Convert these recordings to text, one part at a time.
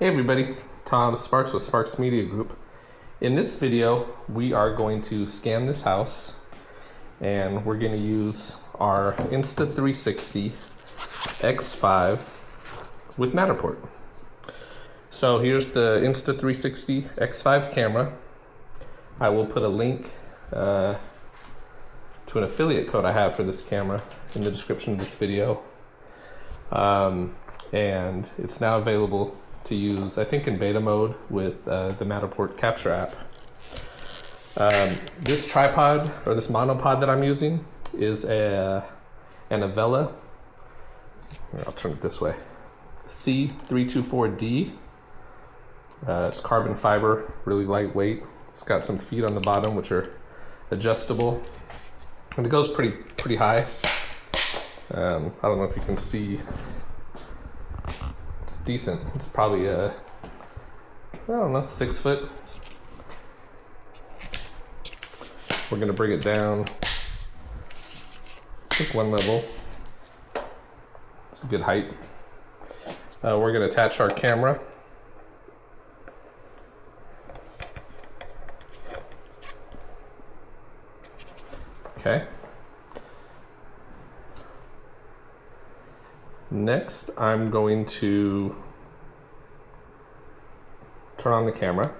Hey everybody, Tom Sparks with Sparks Media Group. In this video, we are going to scan this house and we're going to use our Insta360 X5 with Matterport. So here's the Insta360 X5 camera. I will put a link to an affiliate code I have for this camera in the description of this video. And it's now available to use, I think, in beta mode with the Matterport capture app. This tripod, or this monopod that I'm using, is an Avella, I'll turn it this way, C324D. It's carbon fiber, really lightweight. It's got some feet on the bottom which are adjustable, and it goes pretty high. I don't know if you can see. It's decent. It's probably I don't know, 6 foot. We're gonna bring it down, I think 1 level. It's a good height. We're gonna attach our camera. Okay. Next, I'm going to turn on the camera.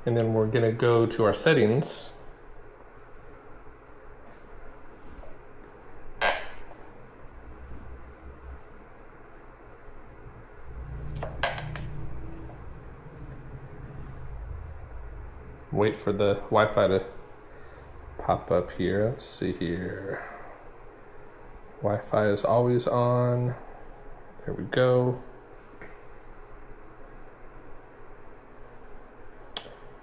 And then we're going to go to our settings. Wait for the Wi-Fi to pop up here. Let's see here. Wi-Fi is always on. There we go.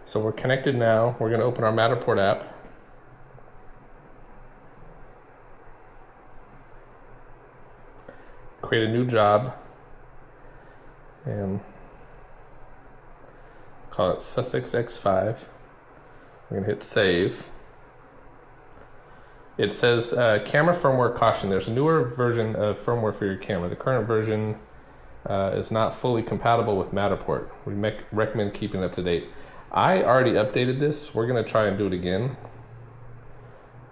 So we're connected now. We're going to open our Matterport app. Create a new job. And call it Sussex X5. We're going to hit save. It says camera firmware caution. There's a newer version of firmware for your camera. The current version is not fully compatible with Matterport. We recommend keeping up to date. I already updated this. We're going to try and do it again.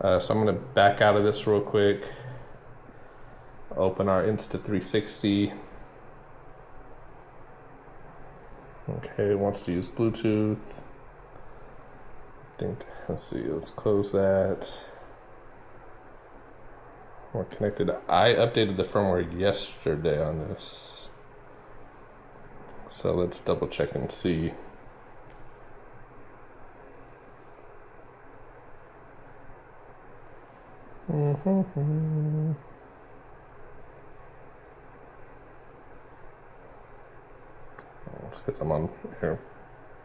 So I'm going to back out of this real quick. Open our Insta360. Okay, it wants to use Bluetooth. Let's see, let's close that. We're connected. I updated the firmware yesterday on this. So let's double check and see. It's because I'm on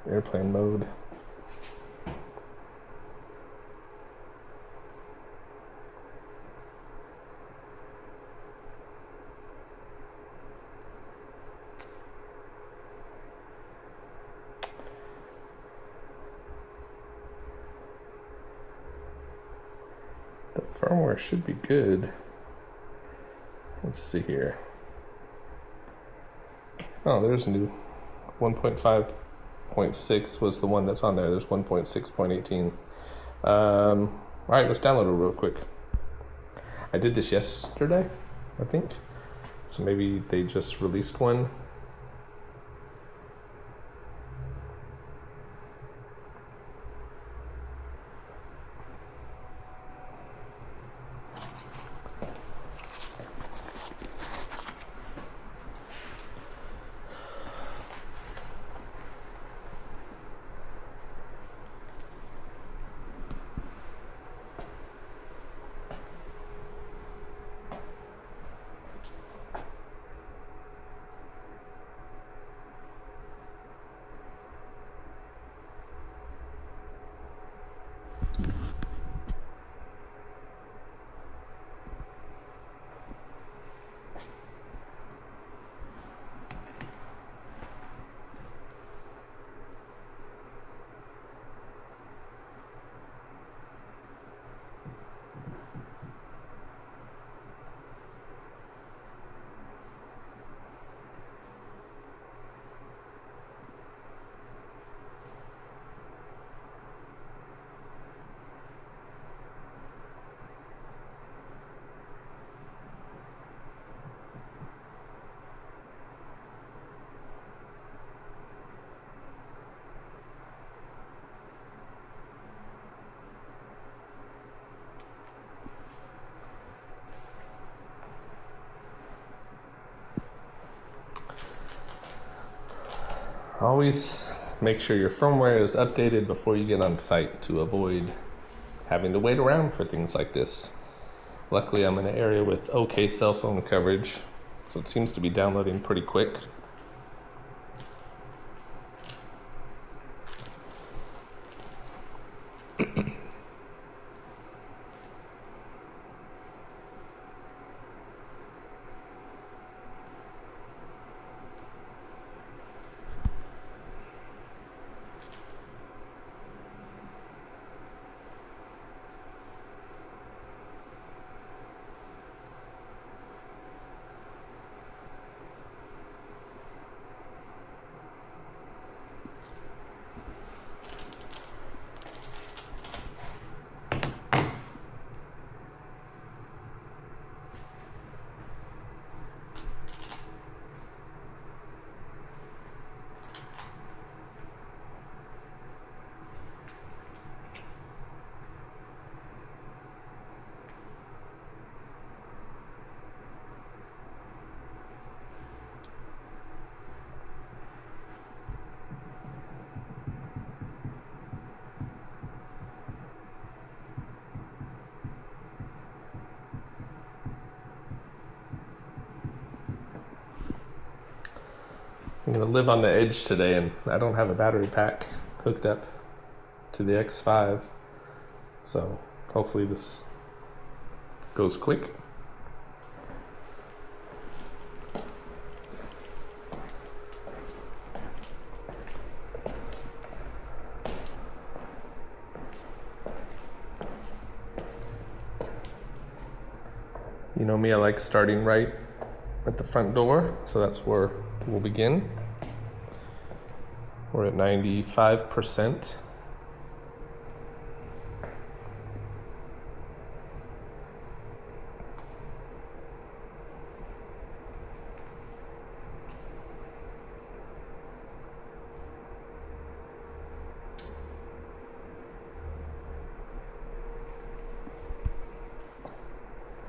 airplane mode. The firmware should be good. Let's see here. Oh, there's a new 1.5.6 was the one that's on there. There's 1.6.18. All right, let's download it real quick. I did this yesterday, I think. So maybe they just released one. Always make sure your firmware is updated before you get on site to avoid having to wait around for things like this. Luckily, I'm in an area with okay cell phone coverage, so it seems to be downloading pretty quick. I'm gonna live on the edge today, and I don't have a battery pack hooked up to the X5, so hopefully this goes quick. You know me, I like starting right at the front door, so that's where we'll begin. We're at 95%.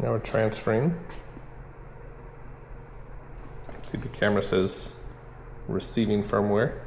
Now we're transferring. See, the camera says receiving firmware.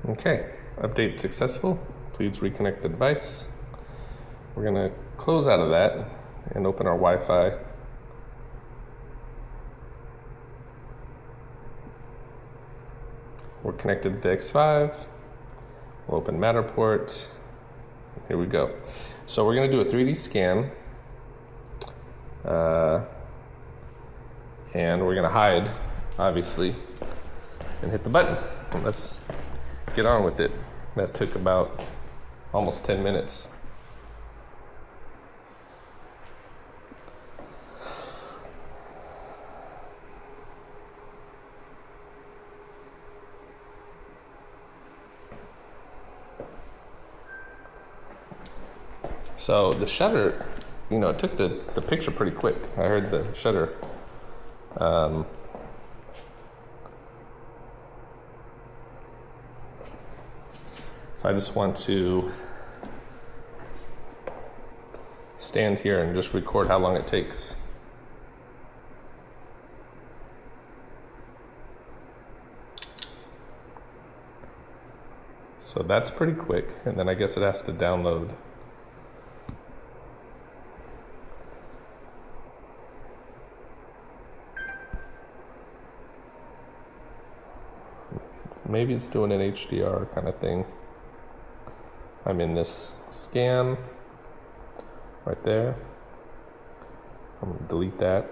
Okay, update successful. Please reconnect the device. We're gonna close out of that and open our Wi-Fi. We're connected to the X5. We'll open Matterport. Here we go. So we're gonna do a 3D scan. And we're gonna hide, obviously, and hit the button. Let's get on with it. That took about almost 10 minutes. So the shutter, you know, it took the picture pretty quick. I heard the shutter. So I just want to stand here and just record how long it takes. So that's pretty quick, and then I guess it has to download maybe it's doing an HDR kind of thing. I'm in this scan right there. I'm gonna delete that.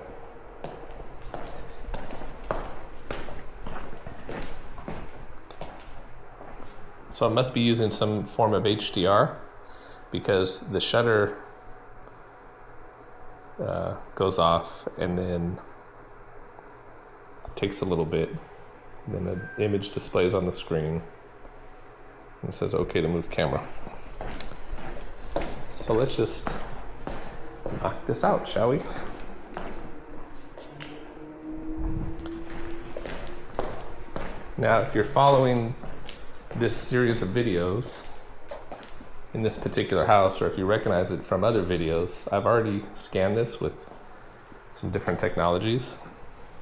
So it must be using some form of HDR because the shutter goes off and then takes a little bit. And then an image displays on the screen and it says okay to move camera. So let's just knock this out, shall we? Now, if you're following this series of videos in this particular house, or if you recognize it from other videos, I've already scanned this with some different technologies.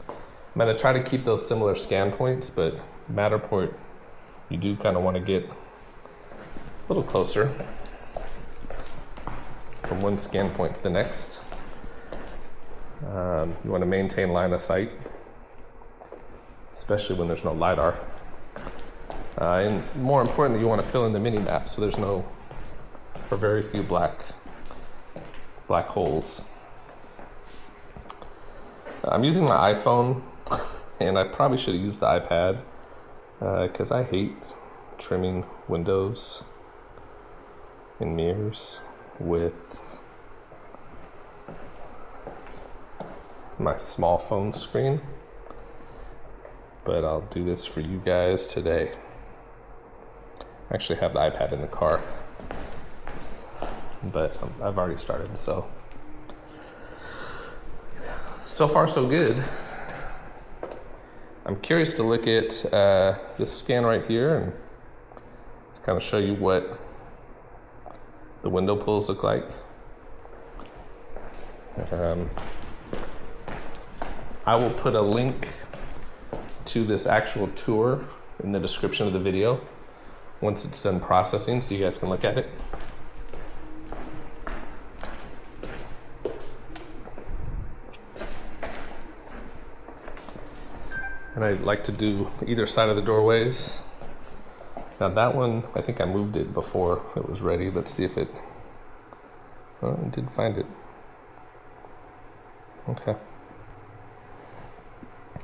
I'm gonna try to keep those similar scan points, but Matterport, you do kind of want to get a little closer from one scan point to the next. You want to maintain line of sight, especially when there's no LiDAR. And more importantly, you want to fill in the mini map so there's no, or very few black holes. I'm using my iPhone, and I probably should have used the iPad because I hate trimming windows and mirrors with my small phone screen. But I'll do this for you guys today. I actually have the iPad in the car, but I've already started, so far so good. I'm curious to look at this scan right here and to kind of show you what the window pulls look like. I will put a link to this actual tour in the description of the video once it's done processing, so you guys can look at it. And I like to do either side of the doorways. Now that one, I think I moved it before it was ready. Let's see if it, oh, I didn't find it. Okay.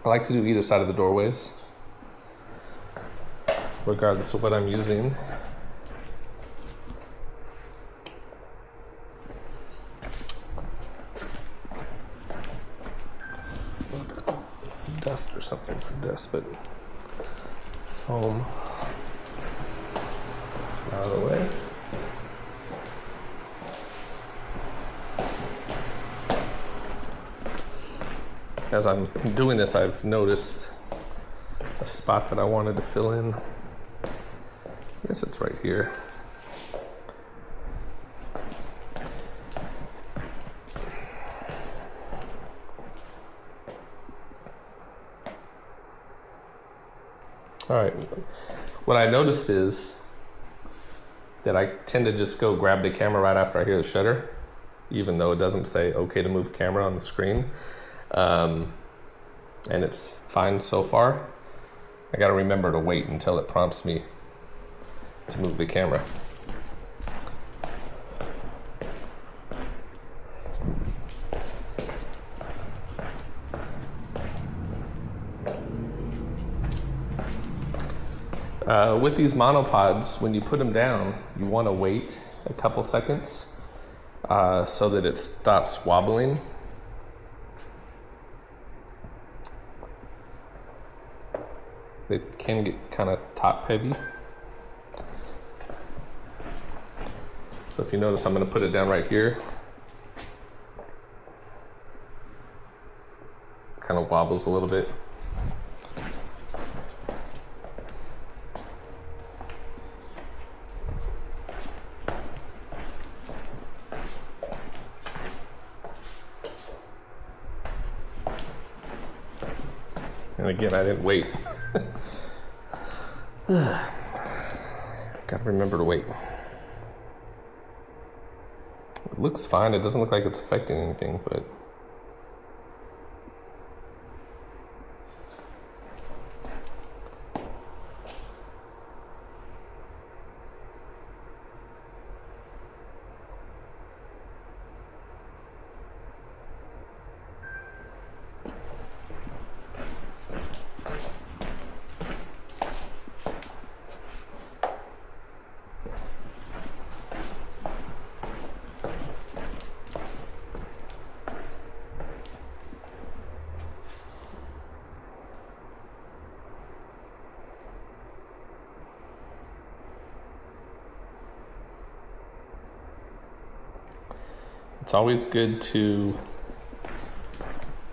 I like to do either side of the doorways, regardless of what I'm using. Dust or something, dust, but foam out of the way. As I'm doing this, I've noticed a spot that I wanted to fill in. I guess it's right here. All right, what I noticed is that I tend to just go grab the camera right after I hear the shutter, even though it doesn't say okay to move camera on the screen. And it's fine so far. I gotta remember to wait until it prompts me to move the camera. With these monopods, when you put them down, you want to wait a couple seconds so that it stops wobbling. They can get kind of top heavy. So if you notice, I'm going to put it down right here. Kind of wobbles a little bit. And again, I didn't wait. Gotta remember to wait. It looks fine. It doesn't look like it's affecting anything, but It's always good to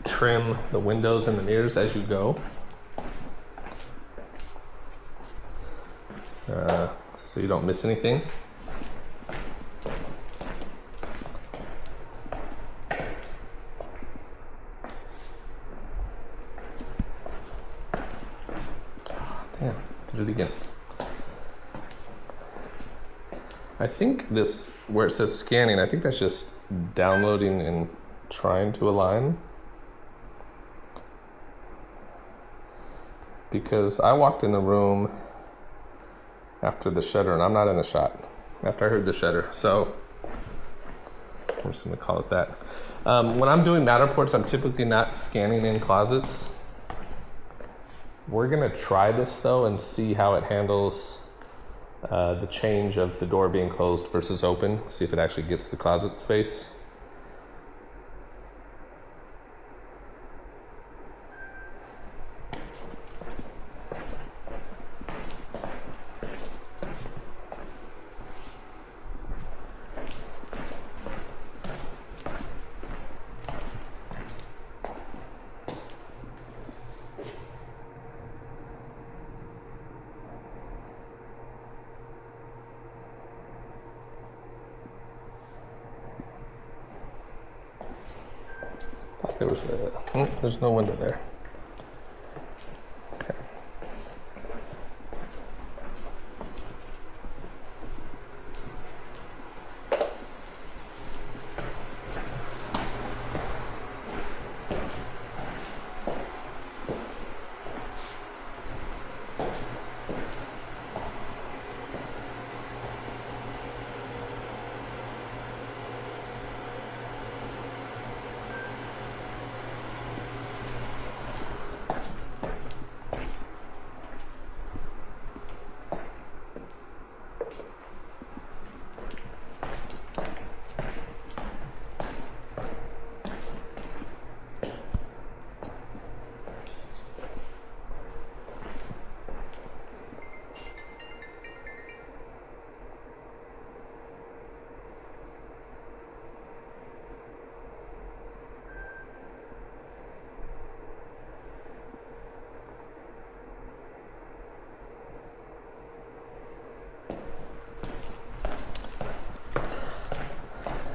trim the windows and the mirrors as you go. So you don't miss anything. Damn, did it again. I think this, where it says scanning, I think that's just downloading and trying to align. Because I walked in the room after the shutter, and I'm not in the shot, after I heard the shutter. So I'm just gonna call it that. When I'm doing Matterports, I'm typically not scanning in closets. We're gonna try this though and see how it handles the change of the door being closed versus open. See if it actually gets the closet space. There was there's no window there. Okay.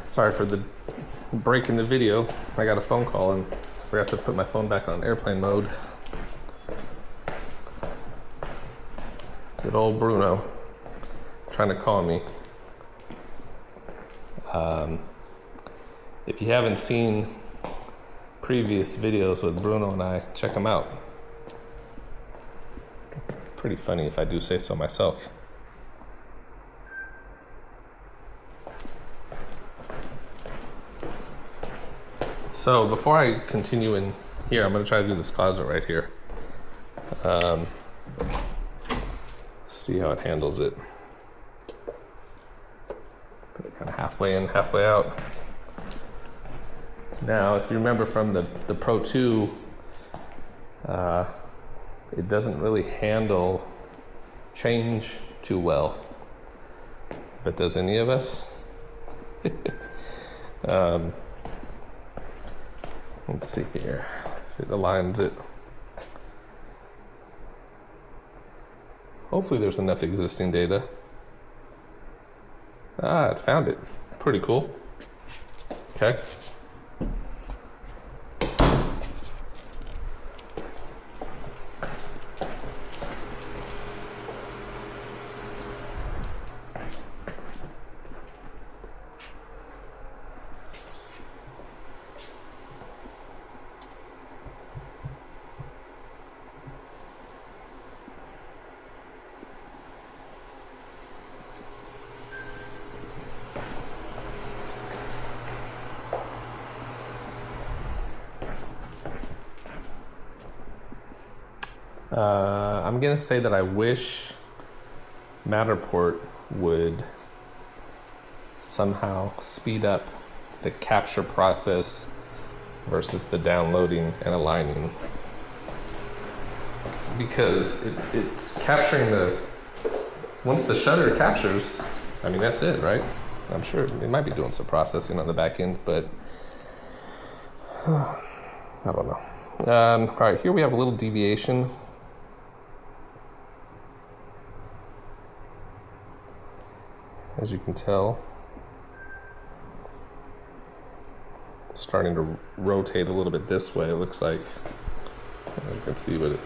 Sorry for the break in the video. I got a phone call and forgot to put my phone back on airplane mode. Good old Bruno trying to call me. If you haven't seen previous videos with Bruno and I, check them out. Pretty funny if I do say so myself. So before I continue in here, I'm going to try to do this closet right here. See how it handles it. Put it kind of halfway in, halfway out. Now, if you remember from the Pro 2, it doesn't really handle change too well. But does any of us? Let's see here if it aligns it. Hopefully there's enough existing data. Ah, it found it. Pretty cool. Okay. I'm gonna say that I wish Matterport would somehow speed up the capture process versus the downloading and aligning, because it's capturing once the shutter captures, I mean, that's it, right? I'm sure it might be doing some processing on the back end, but I don't know. All right, here we have a little deviation. As you can tell, it's starting to rotate a little bit this way, it looks like. You can see what it...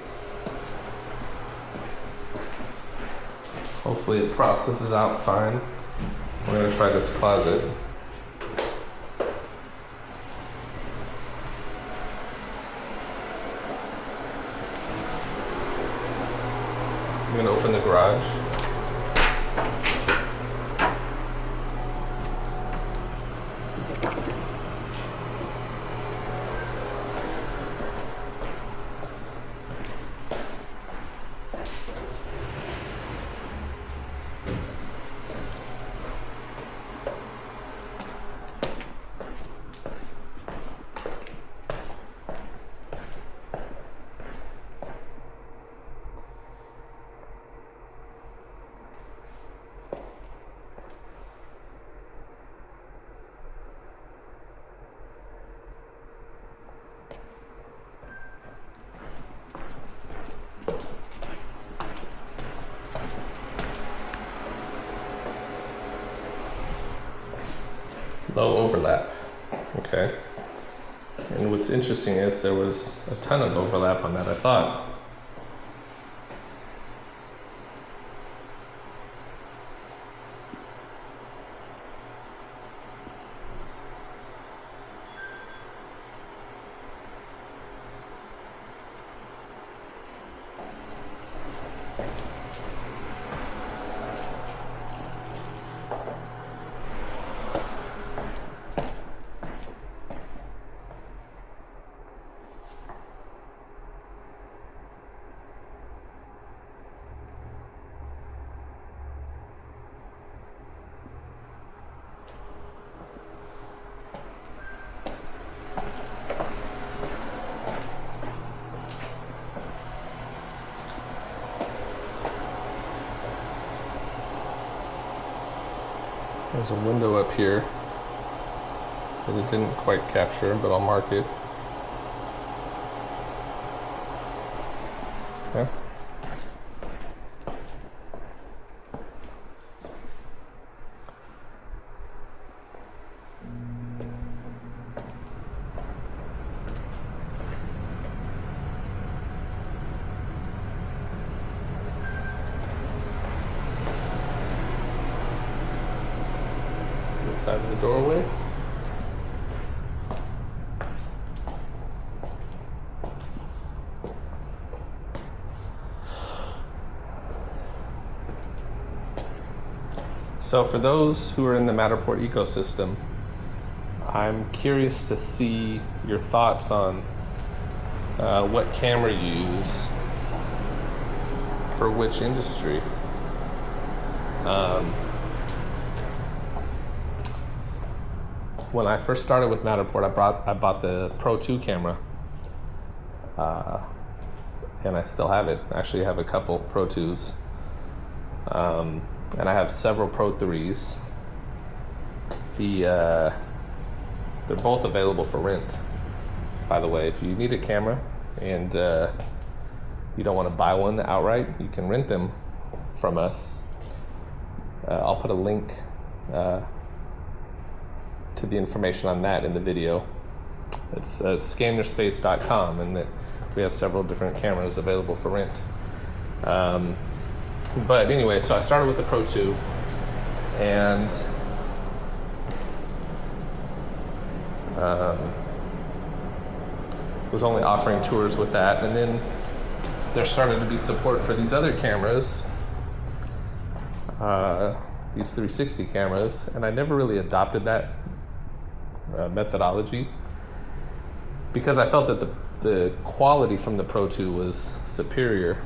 Hopefully it processes out fine. We're going to try this closet. I'm going to open the garage. Low overlap, okay. And what's interesting is there was a ton of overlap on that, I thought. There's a window up here that it didn't quite capture, but I'll mark it. Okay. Side of the doorway. So for those who are in the Matterport ecosystem, I'm curious to see your thoughts on what camera you use for which industry. When I first started with Matterport, I bought the Pro 2 camera, and I still have it. I actually have a couple Pro 2s, and I have several Pro 3s. They're both available for rent, by the way. If you need a camera and you don't want to buy one outright, you can rent them from us. I'll put a link to the information on that in the video. It's scannerspace.com, and we have several different cameras available for rent. But anyway, so I started with the Pro 2, and was only offering tours with that, and then there started to be support for these other cameras, these 360 cameras, and I never really adopted that methodology because I felt that the quality from the Pro 2 was superior.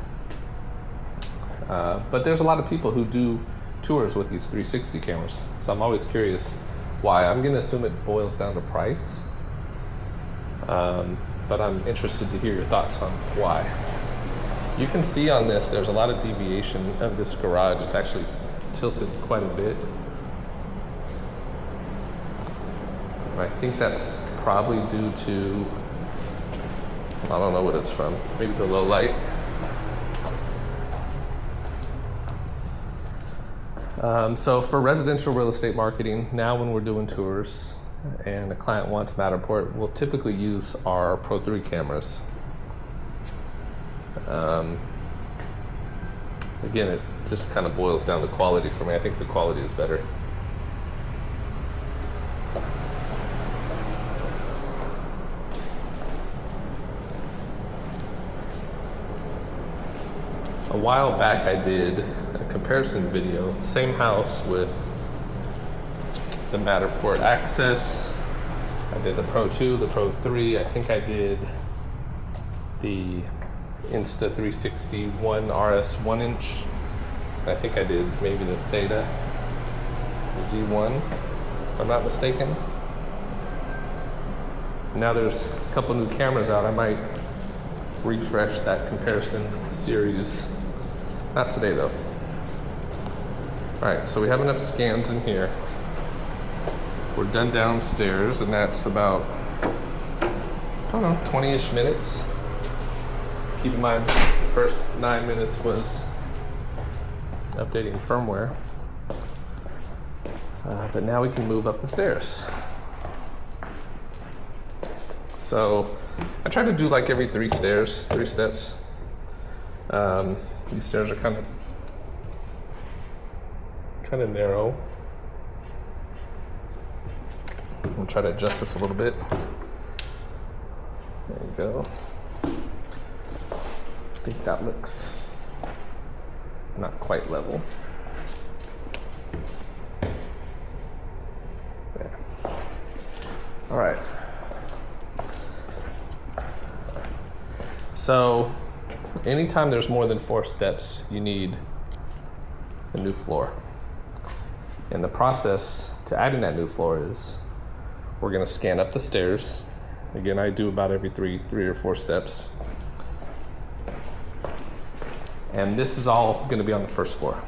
But there's a lot of people who do tours with these 360 cameras, so I'm always curious why. I'm going to assume it boils down to price, but I'm interested to hear your thoughts on why. You can see on this there's a lot of deviation of this garage. It's actually tilted quite a bit. And I think that's probably due to, I don't know what it's from, maybe the low light. So for residential real estate marketing, now when we're doing tours and a client wants Matterport, we'll typically use our Pro 3 cameras. Again, it just kind of boils down to quality for me. I think the quality is better. A while back I did a comparison video, same house with the Matterport Access. I did the Pro 2, the Pro 3. I think I did the Insta360 RS 1-inch. I think I did maybe the Theta Z1, if I'm not mistaken. Now there's a couple new cameras out. I might refresh that comparison series. Not today though. All right, so we have enough scans in here. We're done downstairs, and that's about, I don't know, 20-ish minutes. Keep in mind, the first 9 minutes was updating firmware. But now we can move up the stairs. So I try to do like every 3 steps. These stairs are kind of narrow. I'll try to adjust this a little bit. There you go. I think that looks not quite level. There. All right. So anytime there's more than 4 steps, you need a new floor. And the process to adding that new floor is we're going to scan up the stairs. Again, I do about every 3 or 4 steps. And this is all going to be on the first floor.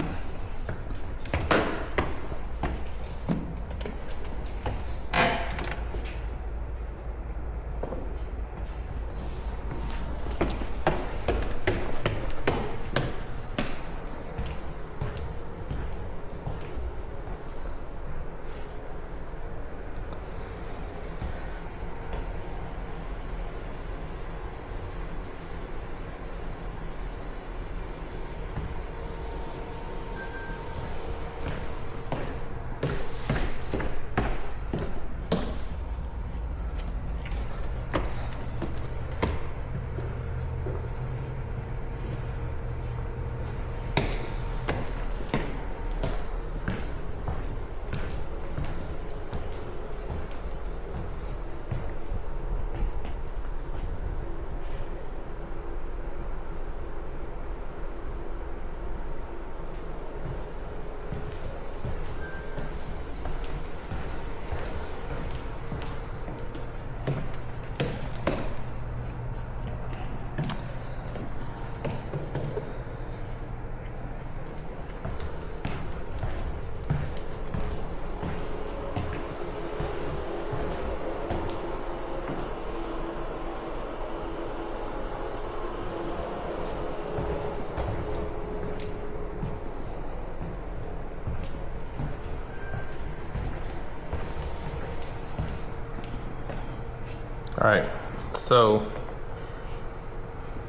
All right, so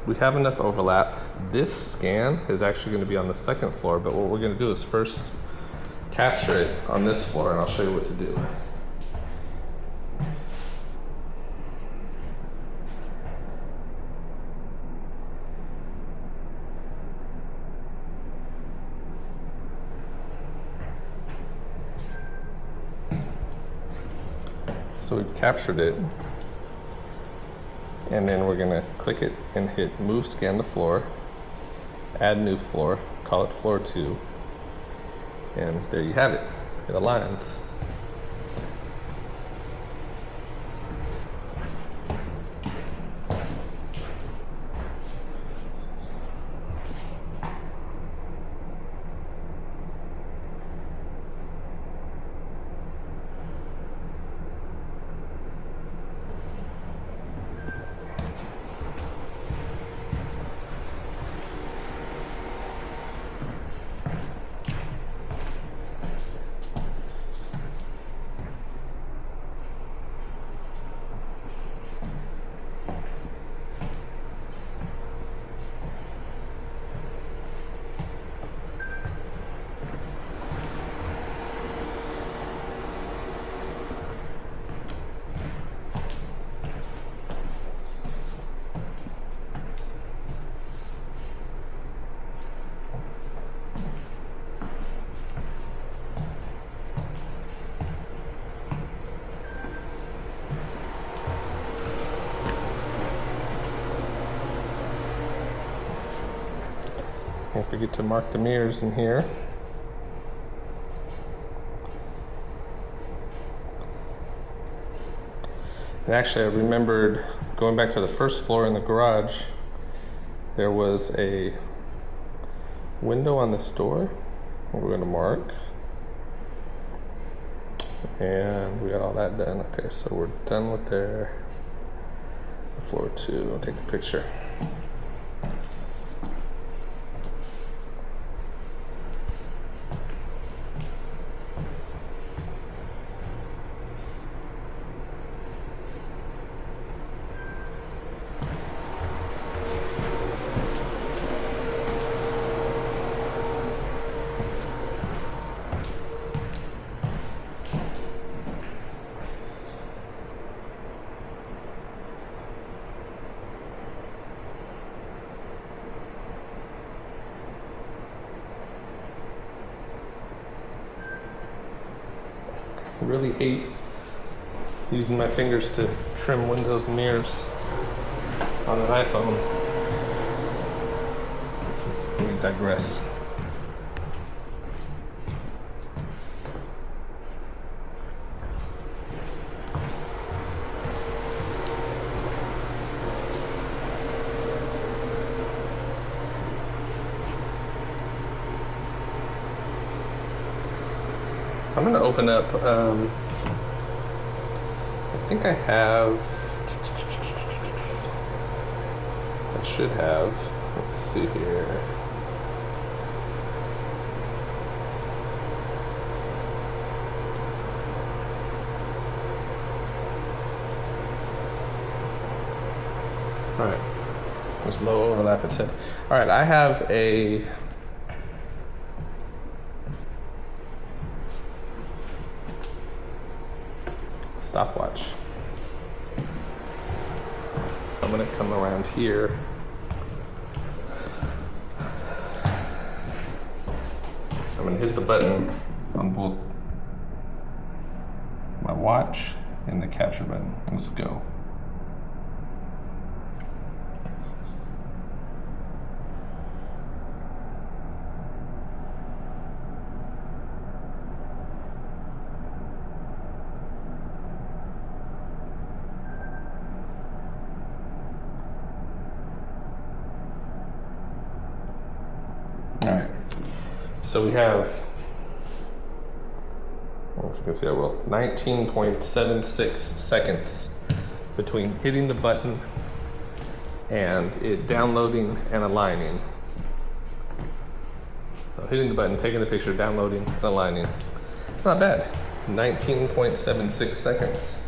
we have enough overlap. This scan is actually going to be on the second floor, but what we're going to do is first capture it on this floor, and I'll show you what to do. So we've captured it. And then we're gonna click it and hit move scan the floor, add new floor, call it floor 2, and there you have it. It aligns. Can't forget to mark the mirrors in here. And actually, I remembered going back to the first floor in the garage, there was a window on this door we're going to mark. And we got all that done. Okay, so we're done with there. Floor 2, I'll take the picture. I really hate using my fingers to trim windows and mirrors on an iPhone. Let me digress. So I'm going to open up, I think I should have, let's see here. All right, there's low overlap, it said. All right, I have a stopwatch. So I'm going to come around here. I'm going to hit the button on both my watch and the capture button. Let's go. All right, so we have, I don't know if you can see that well, 19.76 seconds between hitting the button and it downloading and aligning. So hitting the button, taking the picture, downloading, and aligning. It's not bad, 19.76 seconds.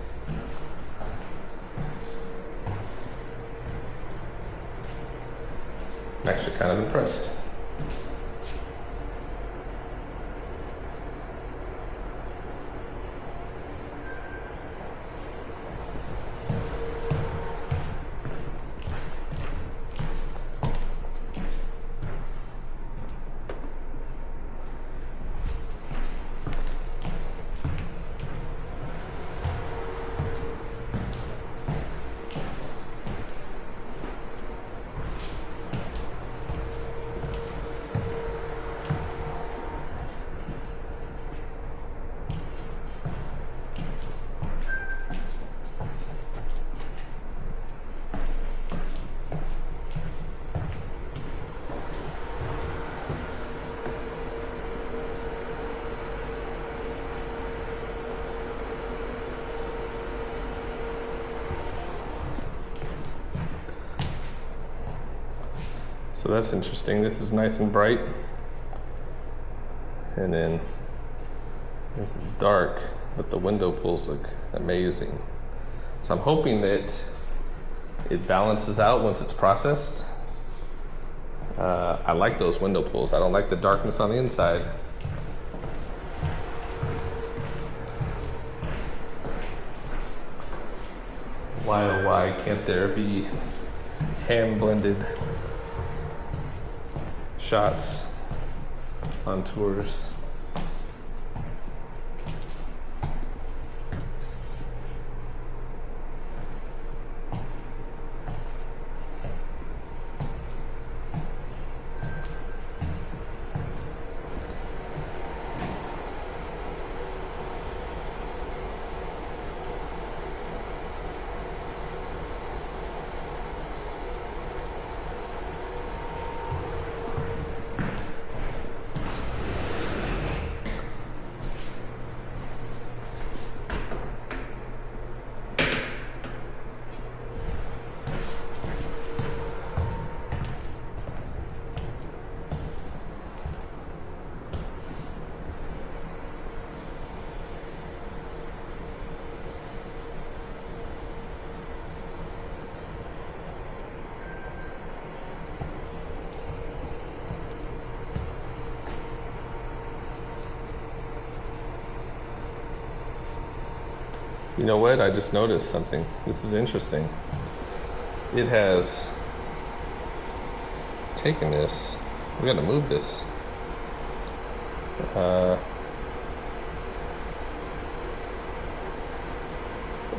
I'm actually kind of impressed. So that's interesting. This is nice and bright. And then this is dark, but the window pulls look amazing. So I'm hoping that it balances out once it's processed. I like those window pulls. I don't like the darkness on the inside. Why oh why can't there be hand blended shots on tours? You know what? I just noticed something. This is interesting. It has taken this. We gotta move this.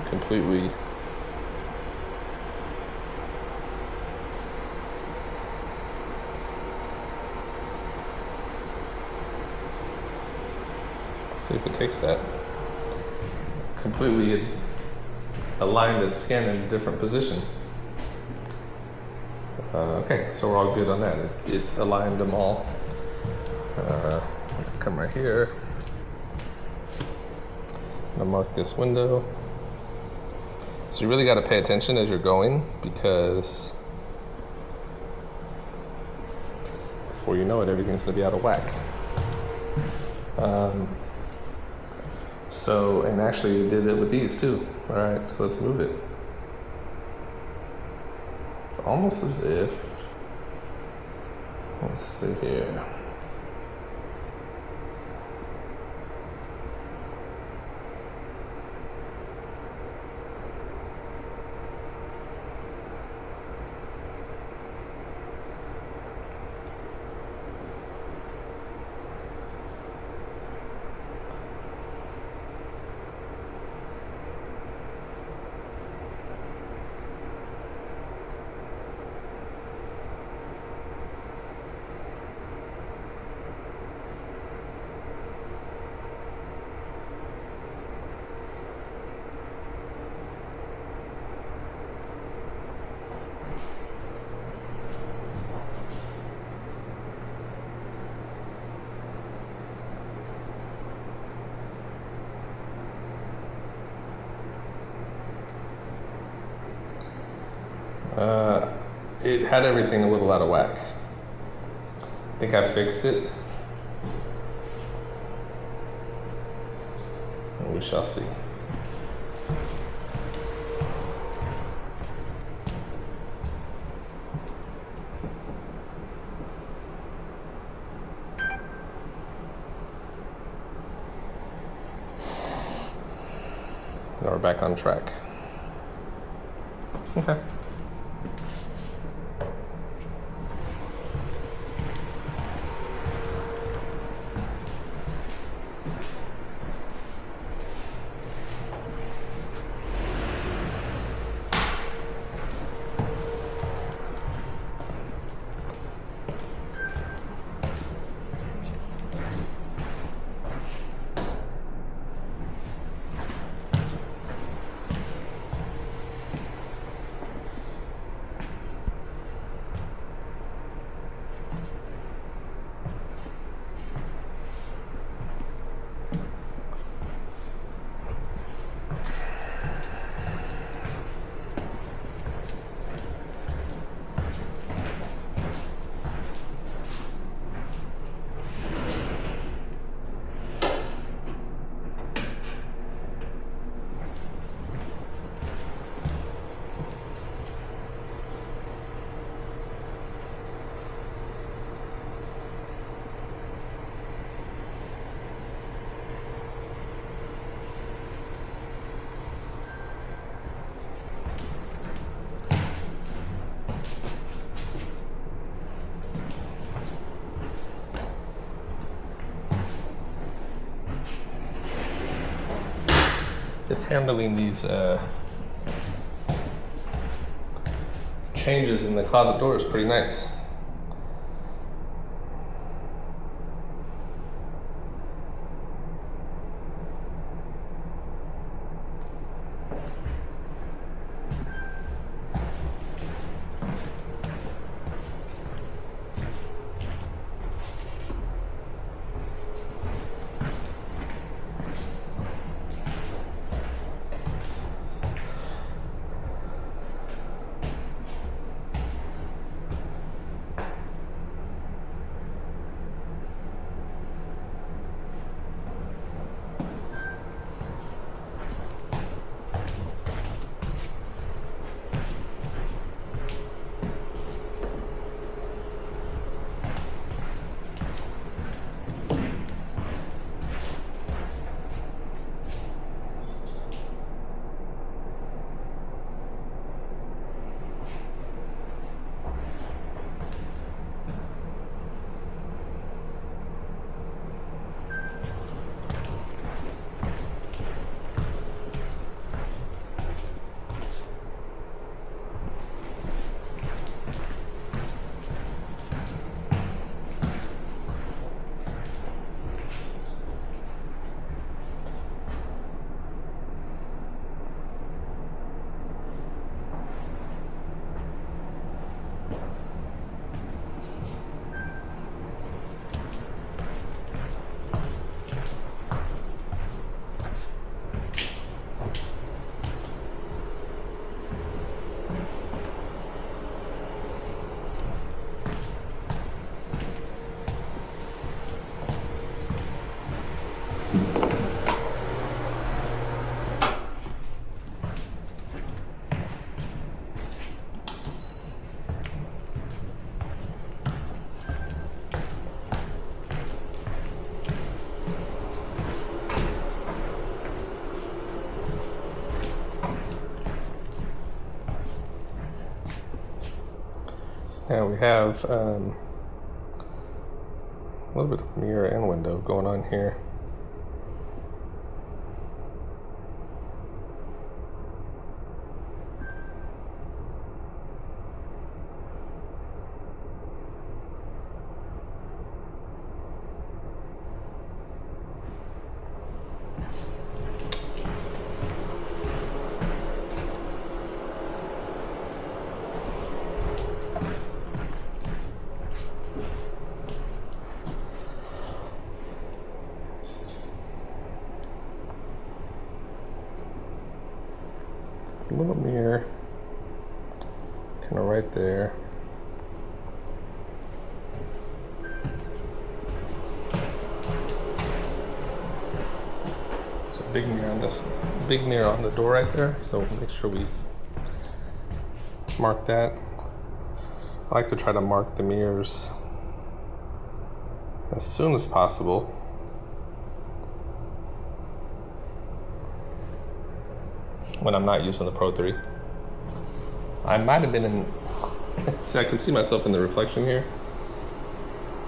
Completely. See if it takes that. Completely align the skin in a different position. Okay, so we're all good on that. It aligned them all. Come right here. I'm gonna mark this window. So you really got to pay attention as you're going, because before you know it, everything's gonna be out of whack. And actually you did it with these too. All right, so let's move it. It's almost as if, let's see here. It had everything a little out of whack. I think I fixed it. And we shall see. Now we're back on track. Okay. It's handling these changes in the closet door is pretty nice. Now we have a little bit of mirror and window going on here. A little mirror, kind of right there. There's a big mirror on this, big mirror on the door right there. So we'll make sure we mark that. I like to try to mark the mirrors as soon as possible. When I'm not using the Pro 3. I might have been in, see, I can see myself in the reflection here.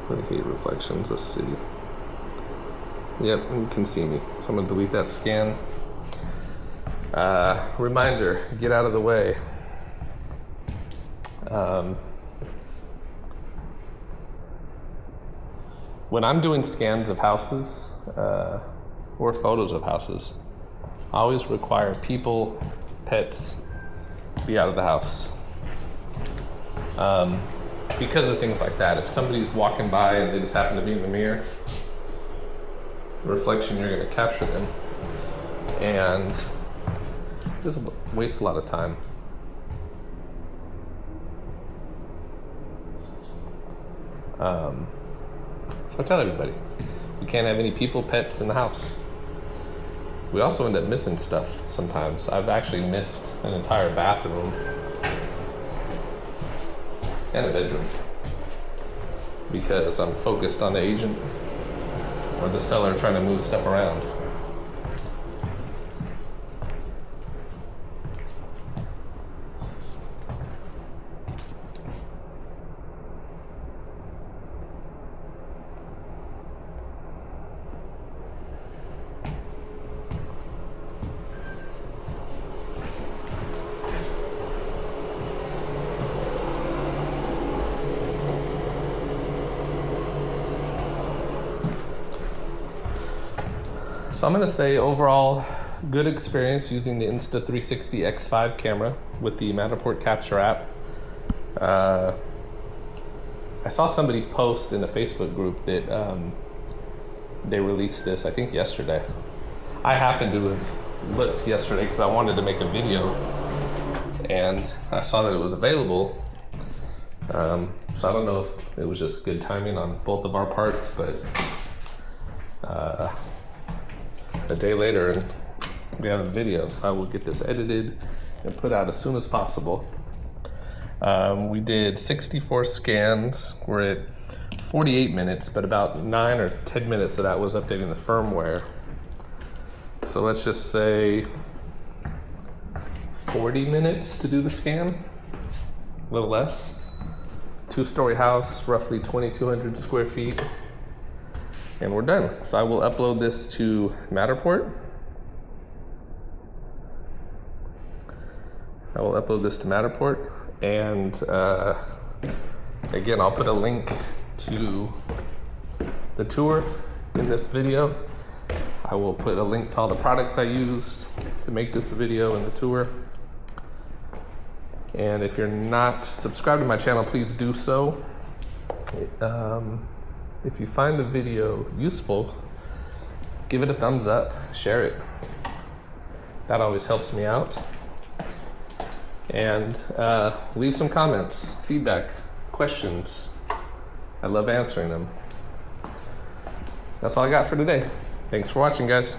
I hate reflections, let's see. Yep, you can see me. So I'm gonna delete that scan. Reminder, get out of the way. When I'm doing scans of houses, or photos of houses, I always require people, pets, to be out of the house. Because of things like that. If somebody's walking by and they just happen to be in the mirror, reflection, you're gonna capture them. And this will waste a lot of time. So I tell everybody, you can't have any people, pets in the house. We also end up missing stuff sometimes. I've actually missed an entire bathroom and a bedroom because I'm focused on the agent or the seller trying to move stuff around. So I'm gonna say overall, good experience using the Insta360 X5 camera with the Matterport Capture app. I saw somebody post in the Facebook group that they released this, I think yesterday. I happened to have looked yesterday because I wanted to make a video and I saw that it was available. So I don't know if it was just good timing on both of our parts, but a day later and we have a video, so I will get this edited and put out as soon as possible. We did 64 scans. We're at 48 minutes, but about 9 or 10 minutes of that was updating the firmware. So let's just say 40 minutes to do the scan, a little less. 2-story house, roughly 2,200 square feet. And we're done. So I will upload this to Matterport. And again, I'll put a link to the tour in this video. I will put a link to all the products I used to make this video and the tour. And if you're not subscribed to my channel, please do so. If you find the video useful, give it a thumbs up, share it. That always helps me out. And leave some comments, feedback, questions. I love answering them. That's all I got for today. Thanks for watching, guys.